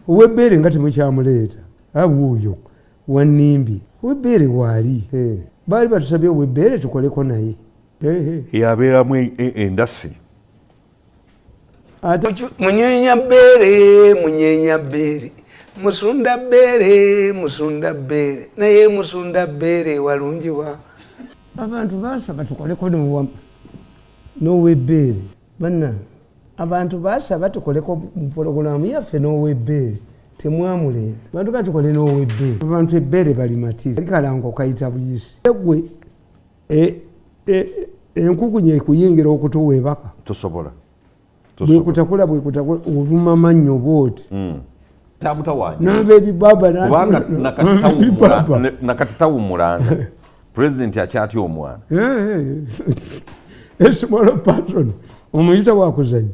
ow'ebbeere nga temukyamuleeta wuuyo wannimbi ow'ebbeere waali baali batusabye ow'ebbeere tukoleko naye yabeeramu endasi munyenya bbeere musunda bbeere naye musunda bbeere walungiwa abantu basaba tukoleko n'ow'ebbeere banna abantu basaba tukoleko mu pologulaamu yaffe n'ow'ebbeere temwamuleeta abantu ka tukole n'ow'ebbeere abantu ebbeere balimatiza likalango okayita buyisi egwe enkukunye ekuyingira okutuweebaka tosobola bwekutakula oluma mannyo booti n'abeebibaba nakati tawummulanga pulezidenti akyatya omwana small person omuyita wakuzanya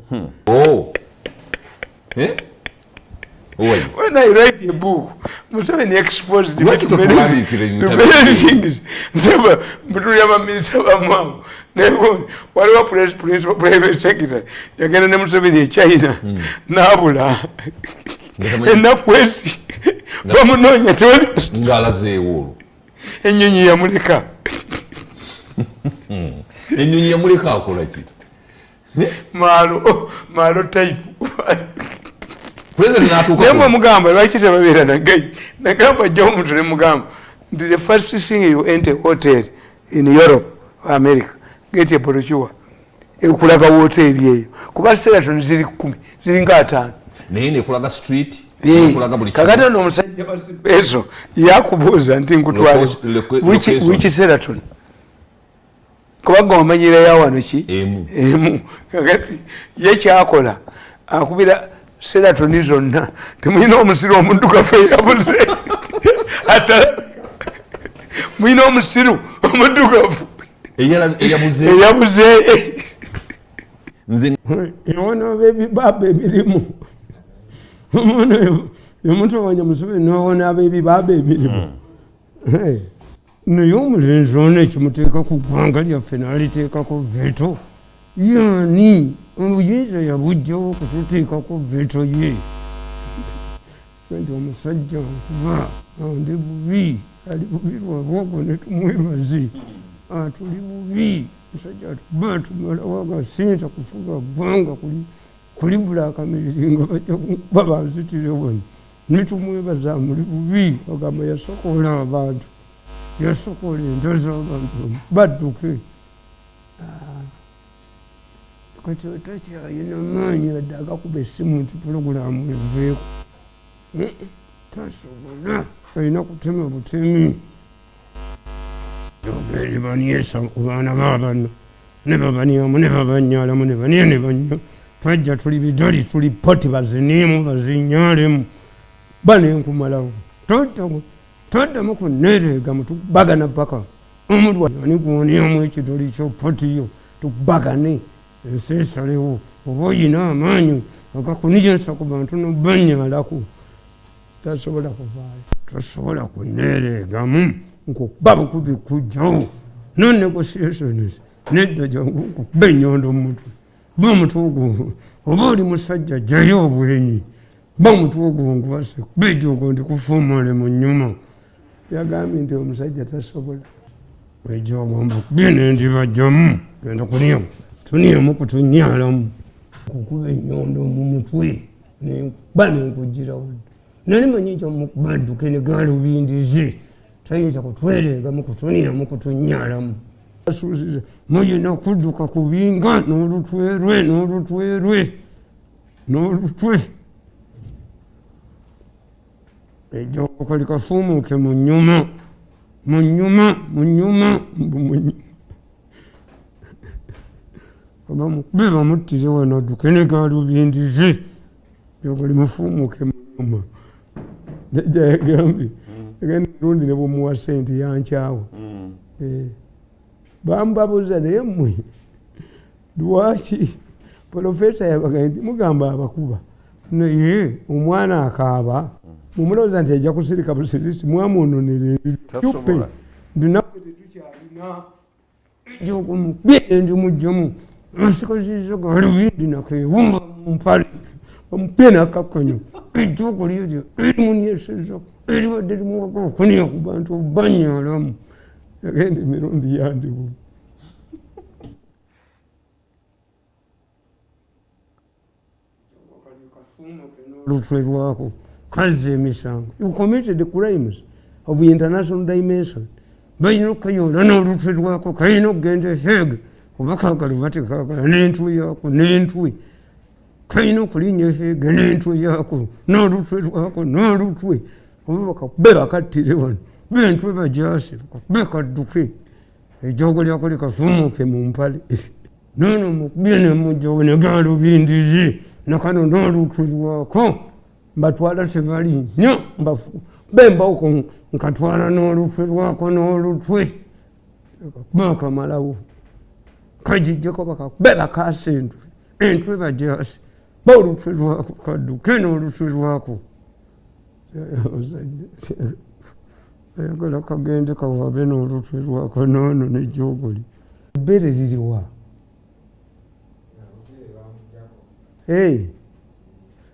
When I write a book, Museveni exposed me to many things. Mutuyama minister bamuawo. Waliwo private secretary. Yagenda ne Museveni e China. Nabula. Ennaku ezi bamunoonya tewali ngalazeewo ennyonyi yamuleka. ennyonyi yamuleka akola ki? Malo type. Nemwe mugamba lwaki tebabeera nagayi nagamba jja omuntu ne mugamba nti the first thing you enter hotel in Europe or America get a brochure ekulaga hoteeri eyo kuba Sheraton ziri 10 ziri nga 5 naye nekulaga street kakati ono omusajja basipeso yakubuuza nti nkutwale which Sheraton kubaga omanyira yawano ki emu kakati ye kyakola akubira Sheraton zonna temulina omusiru omuddugavu eyabuze mulina omusiru omuddugavu eyabuze ewona ab'ebibaba emirimu omuntu wanya Museveni nowona ab'ebibaba emirimu naye omulenzi ono ekimuteeka ku ggwanga lyaffe n'aliteekako veto yani obuyinza yabujjawo okututeekako veto ye nti omusajja nkuba ndi bubi ali bubi lwabwogwo netumwebaze tuli bubi musajja atuba tumalawo agasinta kufuga ggwanga kuli bulakamiri nga bajja kuba banzitire wano netumwebaza muli bubi agamba yasokola abantu yasokola ento z'abantu badduke kati otakyalina maanyi wadde agakuba essimu nti pulogulaamu eveeko tasobola alina kutema butemi obeeri banyesa ku baana babano ne babanyamu ne babanyalamu ne baniya ne banya twajja tuli bidoli tuli poti baziniemu bazinyalemu banenkumalawo toddamu kunereega mutubagana paka omulwa ani kuwoniamu ekidoli kyo potiyo tubagane ensi esalewo oba oyina amaanyi agakunijesa ku bantu nobanyalaku tasobola kuvaayo tosobola kunereegamu nkukuba bukubi kujjawo no negotiations nedda jangu nkukuba ennyondo mumutwe ba omutwe ogwo oba oli musajja jjayo obwenyi ba omutwe ogwo nkubase kuba ejogo ndikufuumule mu nnyuma yagambye nti omusajja tasobola ejogo mbukubye nendibajjamu genda kulyamu tuniyamu kutunyalamu nkukuba ennyondo mu mutwe nenkuba nenkugirawo nali manyi ekyo mukubadduke ne galubindize tayinza kutwereegamu kutuniyamu kutunyalamu asuuziza muyina okudduka kubinga n'olutwe ejogo kali kafuumuuke mu nnyuma oba mukube bamuttire wano adduke ne galubindize jogo limufuumuuke mu nnyuma jajja yagambye egenda lundi ne bumuwa sente yankyawo bambabuuza naye mmwe lwaki polofesa yabaga nti mugamba abakuba naye omwana akaaba mumulowooza nti ajja kusirika busirisi mwamunonera ebyuppe ndinaku tetukyalina ejokumubye ndi mujjamu asikoziza galubindi nakewumba mumpale omupena akakonyo ejjogo lyeryo erimunyeseza eribadde limuwaka okunia ku bantu banyalamu yagenda emirundi yandiwo olutwe lwako kazza emisango you committed crimes of international dimension balina okukanyoola n'olutwe lwako kalina okugenda ehege oba kaagala oba tekaagala n'entwe yaako n'entwe kalina okulinnya ehege n'entwe yaako n'olutwe lwako n'olutwe oba bakakube bakattire wano bentwe bajaasi bakakube kadduke ejoogo lyako likafumuuke mu mpale nono mukubye nemujjawo negalubindizi nakano n'olutwe lwako mbatwala tebali nnyo bembawuko nkatwala n'olutwe lwako n'olutwe bakamalawo kajijjako bakakube bakaasa entwe bajaasi baolutwe lwako kadduke n'olutwe lwako ayagala kagende kawabe n'olutwe lwako noono nejjoogoli ebbere ziriwa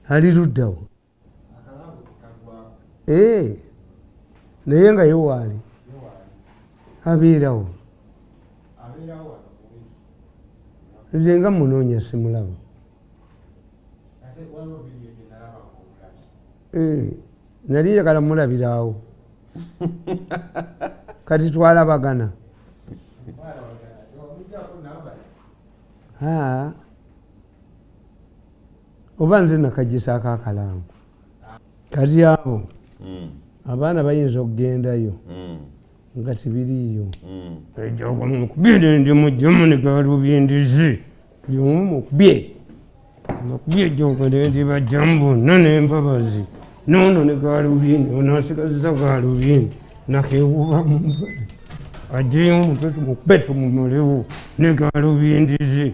ali luddawo naye nga yewaali abeerawo nze nga munoonya simulaba nali njagala mulabiraawo kati twalabagana oba nze nakagisaako akalango kati abo abaana bayinza okugendayo nga tibiriiyo ejoogo mukubye ndi mujjumu ne galubindizi buli omu mukubye mukubye ejoogo nendi bajjamu bonna n'embabazi noono ne galubindi onaasigaziza galubindi nakewuba mu mpale ajjeyo omutwe tumukube tumumolewo ne galubindizi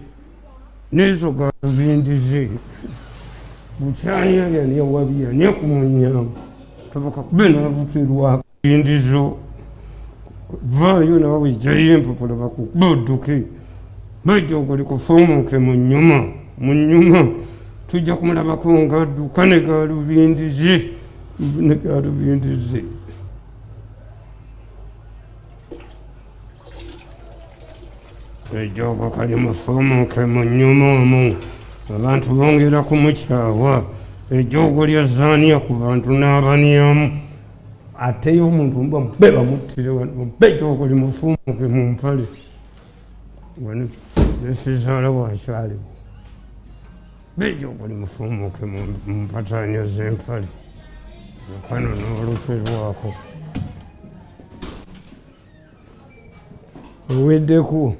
nezo galubindizi bukyani yani yawabiya ne kumunyamu tabakakube n'olutwe lwako bindizo vaayo nawe wijjayo empapula bakukube odduke bajjoogo likufumuuke mu nnyuma tujja kumulabako ng'adduka ne galubindizi ejjoogo kali mufumuuke mu nnyuma omwo abantu bongera kumukyawa ejjoogo lya zaaniya ku bantu n'abanyamu ateyo omuntu mba mube bamuttire mube ejjoogo limufumuuke mu mpale nesizaala bwakyaliwo bejjoogo limufumuuke mu mpataanya z'empale nakano n'olutwe lwako oweddeko